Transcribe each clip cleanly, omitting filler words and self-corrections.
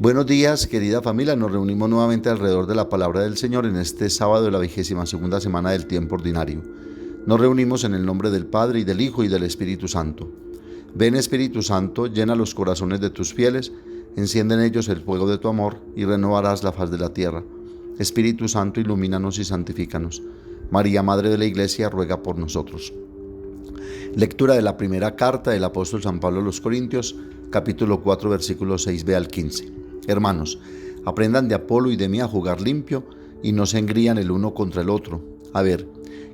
Buenos días, querida familia. Nos reunimos nuevamente alrededor de la palabra del Señor en este sábado de la 22ª semana del tiempo ordinario. Nos reunimos en el nombre del Padre, y del Hijo, y del Espíritu Santo. Ven, Espíritu Santo, llena los corazones de tus fieles, enciende en ellos el fuego de tu amor, y renovarás la faz de la tierra. Espíritu Santo, ilumínanos y santifícanos. María, Madre de la Iglesia, ruega por nosotros. Lectura de la primera carta del apóstol San Pablo a los Corintios, capítulo 4, versículos 6b al 15. Hermanos, aprendan de Apolo y de mí a jugar limpio y no se engrían el uno contra el otro. A ver,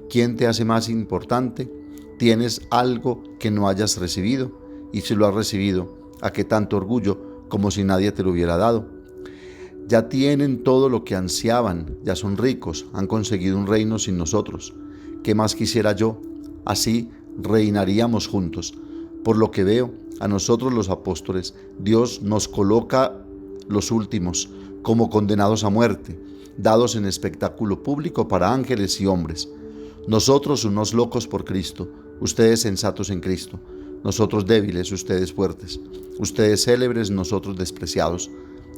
¿quién te hace más importante? ¿Tienes algo que no hayas recibido? Y si lo has recibido, ¿a qué tanto orgullo, como si nadie te lo hubiera dado? Ya tienen todo lo que ansiaban, ya son ricos, han conseguido un reino sin nosotros. ¿Qué más quisiera yo? Así reinaríamos juntos. Por lo que veo, a nosotros los apóstoles, Dios nos coloca los últimos como condenados a muerte, dados en espectáculo público para ángeles y hombres. Nosotros unos locos por Cristo, ustedes sensatos en Cristo, nosotros débiles, ustedes fuertes, ustedes célebres, nosotros despreciados.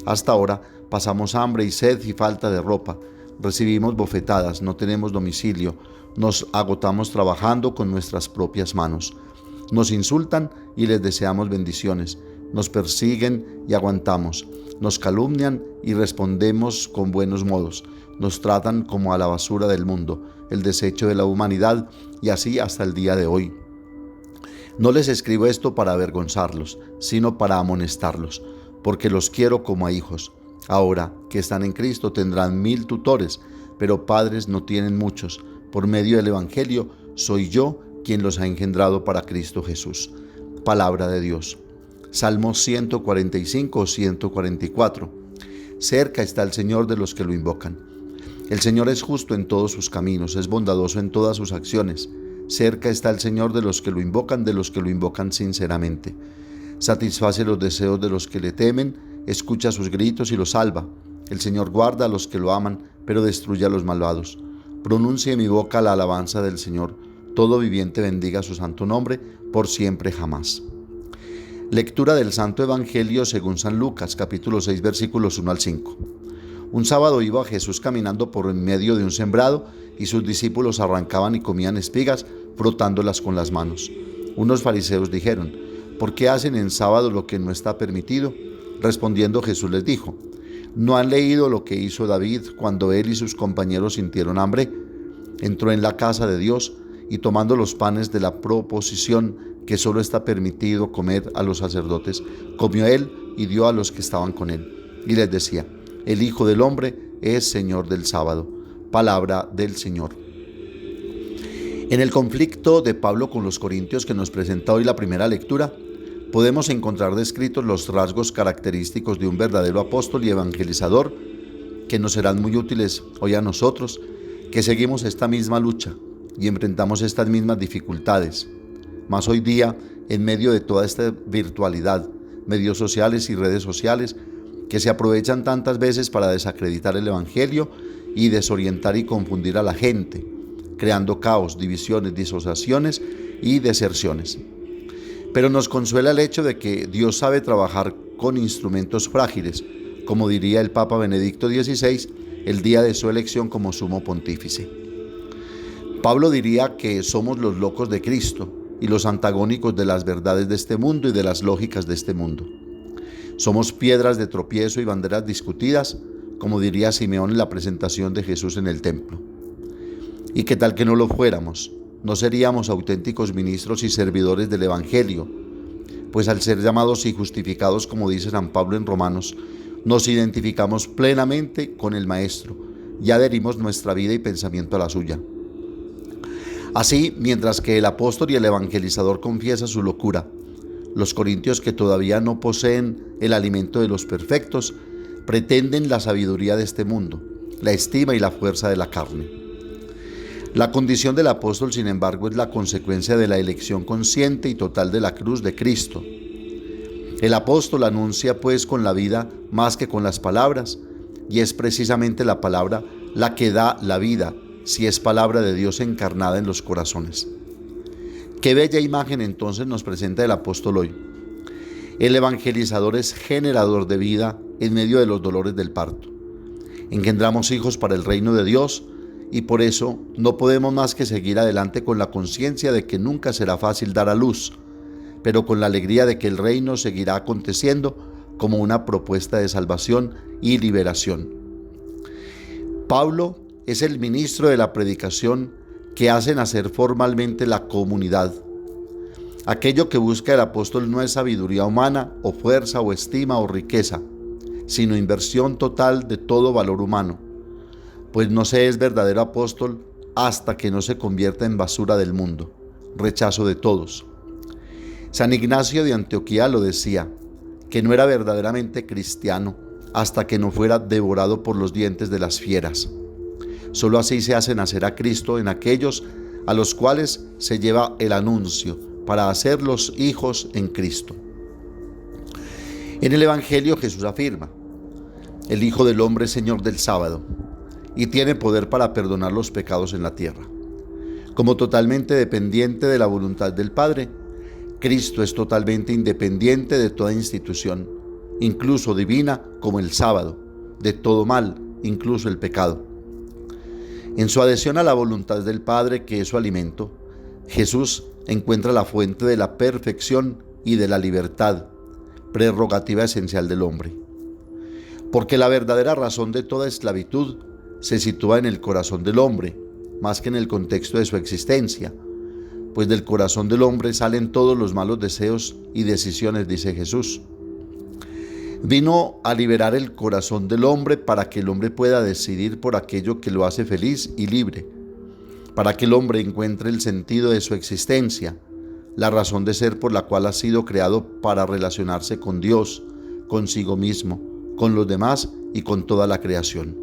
Hasta ahora pasamos hambre y sed y falta de ropa, recibimos bofetadas, no tenemos domicilio, nos agotamos trabajando con nuestras propias manos. Nos insultan y les deseamos bendiciones, nos persiguen y aguantamos, nos calumnian y respondemos con buenos modos, nos tratan como a la basura del mundo, el desecho de la humanidad, y así hasta el día de hoy. No les escribo esto para avergonzarlos, sino para amonestarlos, porque los quiero como a hijos. Ahora que están en Cristo tendrán 1000 tutores, pero padres no tienen muchos. Por medio del Evangelio soy yo quien los ha engendrado para Cristo Jesús. Palabra de Dios. Salmo 145 o 144. Cerca está el Señor de los que lo invocan. El Señor es justo en todos sus caminos, es bondadoso en todas sus acciones. Cerca está el Señor de los que lo invocan sinceramente. Satisface los deseos de los que le temen, escucha sus gritos y los salva. El Señor guarda a los que lo aman, pero destruye a los malvados. Pronuncie mi boca la alabanza del Señor. Todo viviente bendiga su santo nombre, por siempre jamás. Lectura del Santo Evangelio según San Lucas, capítulo 6, versículos 1 al 5. Un sábado iba Jesús caminando por en medio de un sembrado, y sus discípulos arrancaban y comían espigas, frotándolas con las manos. Unos fariseos dijeron: ¿por qué hacen en sábado lo que no está permitido? Respondiendo Jesús les dijo: ¿no han leído lo que hizo David cuando él y sus compañeros sintieron hambre? Entró en la casa de Dios y, tomando los panes de la proposición que solo está permitido comer a los sacerdotes, comió él y dio a los que estaban con él. Y les decía: el Hijo del Hombre es Señor del sábado. Palabra del Señor. En el conflicto de Pablo con los Corintios que nos presenta hoy la primera lectura, podemos encontrar descritos los rasgos característicos de un verdadero apóstol y evangelizador, que nos serán muy útiles hoy a nosotros, que seguimos esta misma lucha y enfrentamos estas mismas dificultades. Más hoy día, en medio de toda esta virtualidad, medios sociales y redes sociales, que se aprovechan tantas veces para desacreditar el Evangelio y desorientar y confundir a la gente, creando caos, divisiones, disociaciones y deserciones. Pero nos consuela el hecho de que Dios sabe trabajar con instrumentos frágiles, como diría el Papa Benedicto XVI el día de su elección como sumo pontífice. Pablo diría que somos los locos de Cristo y los antagónicos de las verdades de este mundo y de las lógicas de este mundo. Somos piedras de tropiezo y banderas discutidas, como diría Simeón en la presentación de Jesús en el templo. ¿Y qué tal que no lo fuéramos? No seríamos auténticos ministros y servidores del Evangelio, pues al ser llamados y justificados, como dice San Pablo en Romanos, nos identificamos plenamente con el Maestro y adherimos nuestra vida y pensamiento a la suya. Así, mientras que el apóstol y el evangelizador confiesa su locura, los corintios, que todavía no poseen el alimento de los perfectos, pretenden la sabiduría de este mundo, la estima y la fuerza de la carne. La condición del apóstol, sin embargo, es la consecuencia de la elección consciente y total de la cruz de Cristo. El apóstol anuncia pues con la vida más que con las palabras, y es precisamente la palabra la que da la vida, si es palabra de Dios encarnada en los corazones. Qué bella imagen entonces nos presenta el apóstol hoy. El evangelizador es generador de vida en medio de los dolores del parto. Engendramos hijos para el reino de Dios y por eso no podemos más que seguir adelante con la conciencia de que nunca será fácil dar a luz, pero con la alegría de que el reino seguirá aconteciendo como una propuesta de salvación y liberación. Pablo es el ministro de la predicación que hace nacer formalmente la comunidad. Aquello que busca el apóstol no es sabiduría humana o fuerza o estima o riqueza, sino inversión total de todo valor humano, pues no se es verdadero apóstol hasta que no se convierta en basura del mundo, rechazo de todos. San Ignacio de Antioquía lo decía, que no era verdaderamente cristiano hasta que no fuera devorado por los dientes de las fieras. Solo así se hace nacer a Cristo en aquellos a los cuales se lleva el anuncio para hacerlos hijos en Cristo. En el Evangelio Jesús afirma: el Hijo del Hombre es Señor del sábado y tiene poder para perdonar los pecados en la tierra. Como totalmente dependiente de la voluntad del Padre, Cristo es totalmente independiente de toda institución, incluso divina como el sábado, de todo mal, incluso el pecado. En su adhesión a la voluntad del Padre, que es su alimento, Jesús encuentra la fuente de la perfección y de la libertad, prerrogativa esencial del hombre. Porque la verdadera razón de toda esclavitud se sitúa en el corazón del hombre, más que en el contexto de su existencia, pues del corazón del hombre salen todos los malos deseos y decisiones, dice Jesús. Vino a liberar el corazón del hombre para que el hombre pueda decidir por aquello que lo hace feliz y libre, para que el hombre encuentre el sentido de su existencia, la razón de ser por la cual ha sido creado para relacionarse con Dios, consigo mismo, con los demás y con toda la creación.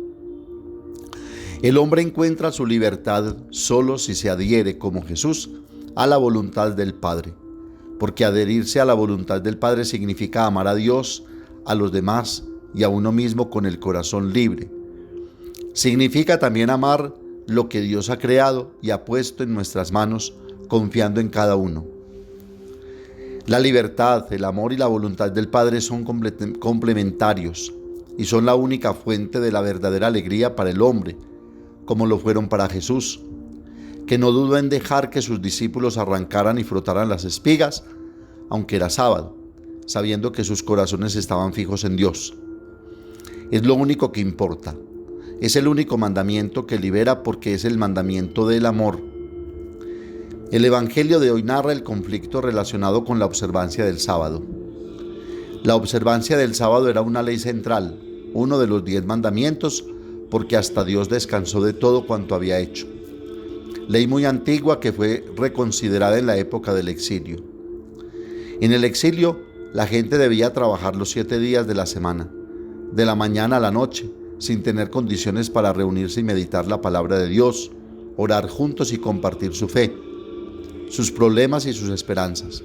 El hombre encuentra su libertad solo si se adhiere, como Jesús, a la voluntad del Padre, porque adherirse a la voluntad del Padre significa amar a Dios, a los demás y a uno mismo con el corazón libre. Significa también amar lo que Dios ha creado y ha puesto en nuestras manos, confiando en cada uno. La libertad, el amor y la voluntad del Padre son complementarios y son la única fuente de la verdadera alegría para el hombre, como lo fueron para Jesús, que no dudó en dejar que sus discípulos arrancaran y frotaran las espigas, aunque era sábado, sabiendo que sus corazones estaban fijos en Dios. Es lo único que importa. Es el único mandamiento que libera porque es el mandamiento del amor. El Evangelio de hoy narra el conflicto relacionado con la observancia del sábado. La observancia del sábado era una ley central, uno de los 10 mandamientos, porque hasta Dios descansó de todo cuanto había hecho. Ley muy antigua que fue reconsiderada en la época del exilio. En el exilio, la gente debía trabajar los 7 días de la semana, de la mañana a la noche, sin tener condiciones para reunirse y meditar la palabra de Dios, orar juntos y compartir su fe, sus problemas y sus esperanzas.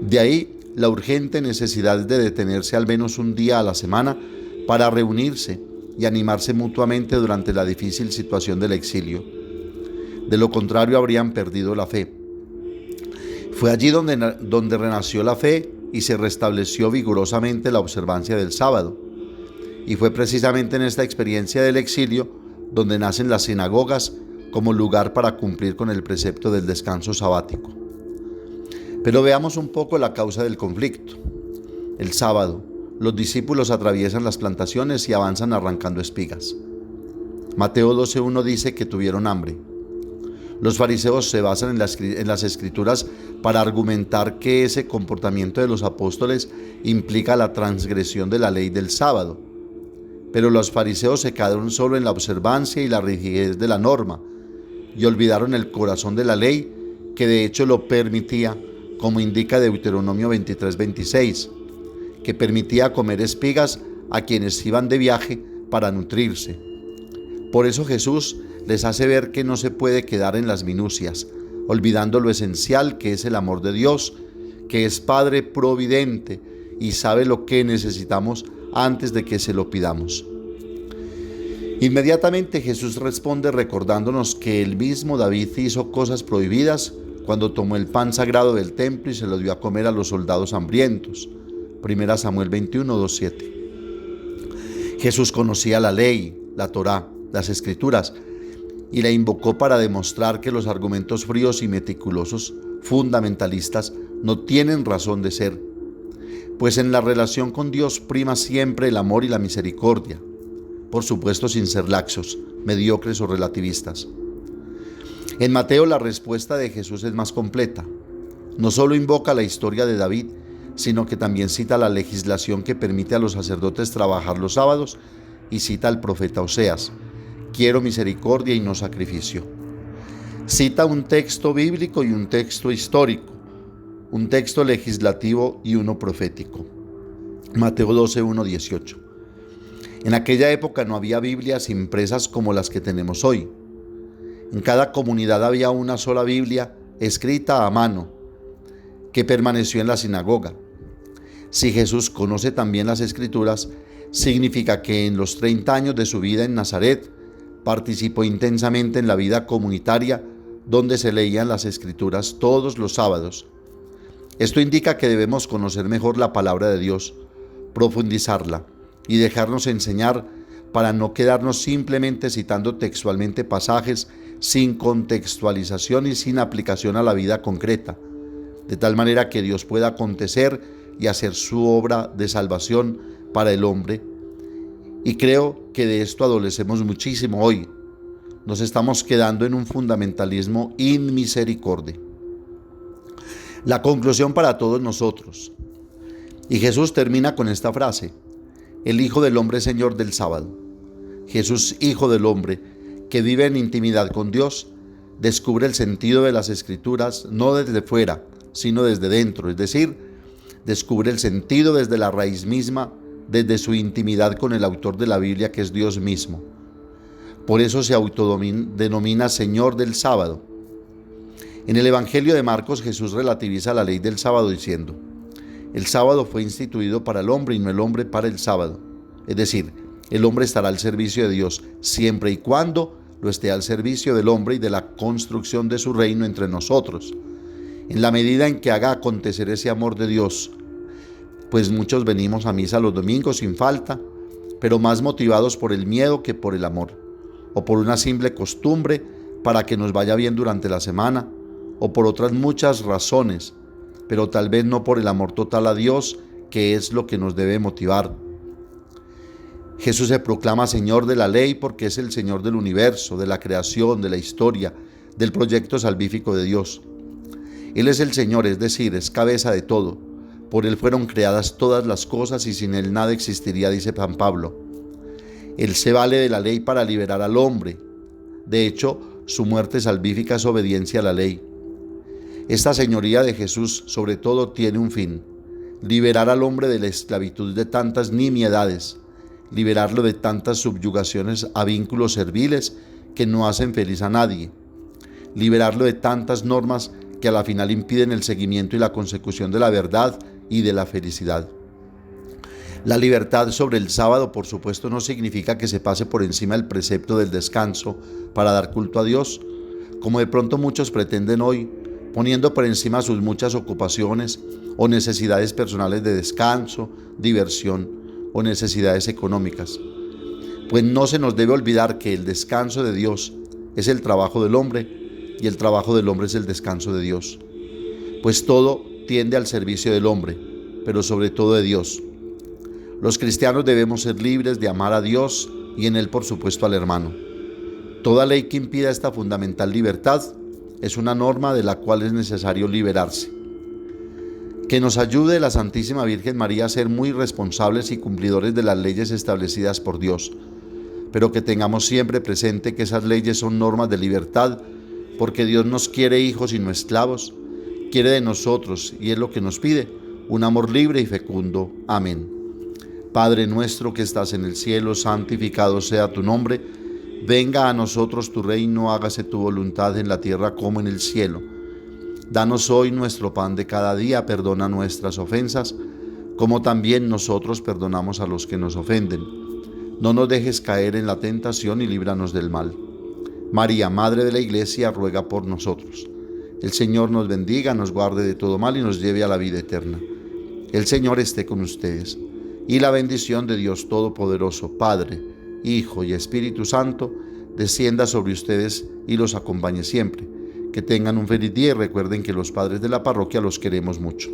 De ahí la urgente necesidad de detenerse al menos un día a la semana para reunirse y animarse mutuamente durante la difícil situación del exilio. De lo contrario, habrían perdido la fe. Fue allí donde renació la fe y se restableció vigorosamente la observancia del sábado. Y fue precisamente en esta experiencia del exilio donde nacen las sinagogas como lugar para cumplir con el precepto del descanso sabático. Pero veamos un poco la causa del conflicto. El sábado, los discípulos atraviesan las plantaciones y avanzan arrancando espigas. Mateo 12:1 dice que tuvieron hambre. Los fariseos se basan en las escrituras para argumentar que ese comportamiento de los apóstoles implica la transgresión de la ley del sábado. Pero los fariseos se quedaron solo en la observancia y la rigidez de la norma y olvidaron el corazón de la ley, que de hecho lo permitía, como indica Deuteronomio 23:26, que permitía comer espigas a quienes iban de viaje para nutrirse. Por eso Jesús les hace ver que no se puede quedar en las minucias, olvidando lo esencial que es el amor de Dios, que es Padre providente y sabe lo que necesitamos antes de que se lo pidamos. Inmediatamente Jesús responde recordándonos que el mismo David hizo cosas prohibidas cuando tomó el pan sagrado del templo y se lo dio a comer a los soldados hambrientos. 1 Samuel 21, 2-7. Jesús conocía la ley, la Torá, las Escrituras, y la invocó para demostrar que los argumentos fríos y meticulosos, fundamentalistas, no tienen razón de ser, pues en la relación con Dios prima siempre el amor y la misericordia, por supuesto sin ser laxos, mediocres o relativistas. En Mateo la respuesta de Jesús es más completa. No solo invoca la historia de David, sino que también cita la legislación que permite a los sacerdotes trabajar los sábados y cita al profeta Oseas: quiero misericordia y no sacrificio. Cita un texto bíblico y un texto histórico, un texto legislativo y uno profético. Mateo 12, 1, 18. En aquella época no había Biblias impresas como las que tenemos hoy. En cada comunidad había una sola Biblia escrita a mano, que permaneció en la sinagoga. Si Jesús conoce también las Escrituras, significa que en los 30 años de su vida en Nazaret, participó intensamente en la vida comunitaria, donde se leían las Escrituras todos los sábados. Esto indica que debemos conocer mejor la palabra de Dios, profundizarla y dejarnos enseñar para no quedarnos simplemente citando textualmente pasajes sin contextualización y sin aplicación a la vida concreta, de tal manera que Dios pueda acontecer y hacer su obra de salvación para el hombre. Y creo que de esto adolecemos muchísimo hoy. Nos estamos quedando en un fundamentalismo inmisericordia. La conclusión para todos nosotros. Y Jesús termina con esta frase: el Hijo del Hombre es Señor del sábado. Jesús, Hijo del Hombre, que vive en intimidad con Dios, descubre el sentido de las Escrituras no desde fuera, sino desde dentro, es decir, descubre el sentido desde la raíz misma, desde su intimidad con el autor de la Biblia, que es Dios mismo. Por eso se autodenomina Señor del sábado. En el Evangelio de Marcos, Jesús relativiza la ley del sábado diciendo: el sábado fue instituido para el hombre y no el hombre para el sábado. Es decir, el hombre estará al servicio de Dios siempre y cuando lo esté al servicio del hombre y de la construcción de su reino entre nosotros, en la medida en que haga acontecer ese amor de Dios. Pues muchos venimos a misa los domingos sin falta, pero más motivados por el miedo que por el amor, o por una simple costumbre para que nos vaya bien durante la semana, o por otras muchas razones, pero tal vez no por el amor total a Dios, que es lo que nos debe motivar. Jesús se proclama Señor de la ley porque es el Señor del universo, de la creación, de la historia, del proyecto salvífico de Dios. Él es el Señor, es decir, es cabeza de todo. Por Él fueron creadas todas las cosas y sin Él nada existiría, dice San Pablo. Él se vale de la ley para liberar al hombre. De hecho, su muerte salvífica es obediencia a la ley. Esta señoría de Jesús sobre todo tiene un fin: liberar al hombre de la esclavitud de tantas nimiedades, liberarlo de tantas subyugaciones a vínculos serviles que no hacen feliz a nadie, liberarlo de tantas normas que a la final impiden el seguimiento y la consecución de la verdad y de la felicidad. La libertad sobre el sábado, por supuesto, no significa que se pase por encima del precepto del descanso para dar culto a Dios, como de pronto muchos pretenden hoy, poniendo por encima sus muchas ocupaciones o necesidades personales de descanso, diversión o necesidades económicas. Pues no se nos debe olvidar que el descanso de Dios es el trabajo del hombre y el trabajo del hombre es el descanso de Dios. Pues todo tiende al servicio del hombre, pero sobre todo de Dios. Los cristianos debemos ser libres de amar a Dios y en Él, por supuesto, al hermano. Toda ley que impida esta fundamental libertad es una norma de la cual es necesario liberarse. Que nos ayude la Santísima Virgen María a ser muy responsables y cumplidores de las leyes establecidas por Dios, pero que tengamos siempre presente que esas leyes son normas de libertad, porque Dios nos quiere hijos y no esclavos, quiere de nosotros, y es lo que nos pide, un amor libre y fecundo. Amén. Padre nuestro que estás en el cielo, santificado sea tu nombre. Venga a nosotros tu reino, hágase tu voluntad en la tierra como en el cielo. Danos hoy nuestro pan de cada día, perdona nuestras ofensas, como también nosotros perdonamos a los que nos ofenden. No nos dejes caer en la tentación y líbranos del mal. María, Madre de la Iglesia, ruega por nosotros. El Señor nos bendiga, nos guarde de todo mal y nos lleve a la vida eterna. El Señor esté con ustedes, y la bendición de Dios Todopoderoso, Padre, Hijo y Espíritu Santo, descienda sobre ustedes y los acompañe siempre. Que tengan un feliz día y recuerden que los padres de la parroquia los queremos mucho.